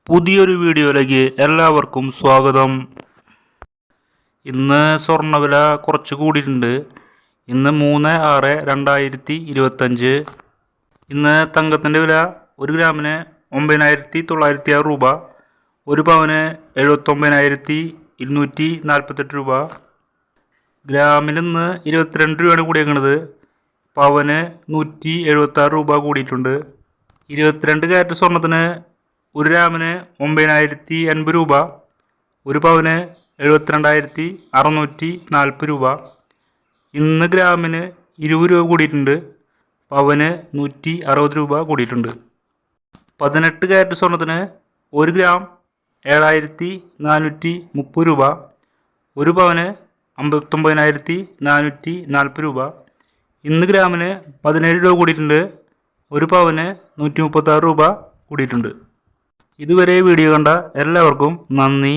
പുതിയൊരു വീഡിയോയിലേക്ക് എല്ലാവർക്കും സ്വാഗതം. ഇന്ന് സ്വർണ്ണവില കുറച്ച് കൂടിയിട്ടുണ്ട്. ഇന്ന് 3/6/2025. ഇന്ന് തങ്കത്തിൻ്റെ വില 1 ഗ്രാമിന് 9,906 രൂപ, 1 പവന് 79,248 രൂപ. ഗ്രാമിന് ഇന്ന് 22 രൂപയാണ് കൂടിയേക്കുന്നത്. പവന് 176 രൂപ കൂടിയിട്ടുണ്ട്. 22 കാരറ്റ് സ്വർണത്തിന് 1 ഗ്രാമിന് 9,080 രൂപ, 1 പവന് 72,640 രൂപ. ഇന്ന് ഗ്രാമിന് 20 രൂപ കൂടിയിട്ടുണ്ട്. പവന് 160 രൂപ കൂടിയിട്ടുണ്ട്. 18 കാരറ്റ് സ്വർണത്തിന് 1 ഗ്രാം 7,430 രൂപ, 1 പവന് 59,440 രൂപ. ഇന്ന് ഗ്രാമിന് 17 രൂപ കൂടിയിട്ടുണ്ട്. 1 പവന് 136 രൂപ കൂടിയിട്ടുണ്ട്. ഇതുവരെ വീഡിയോ കണ്ട എല്ലാവർക്കും നന്ദി.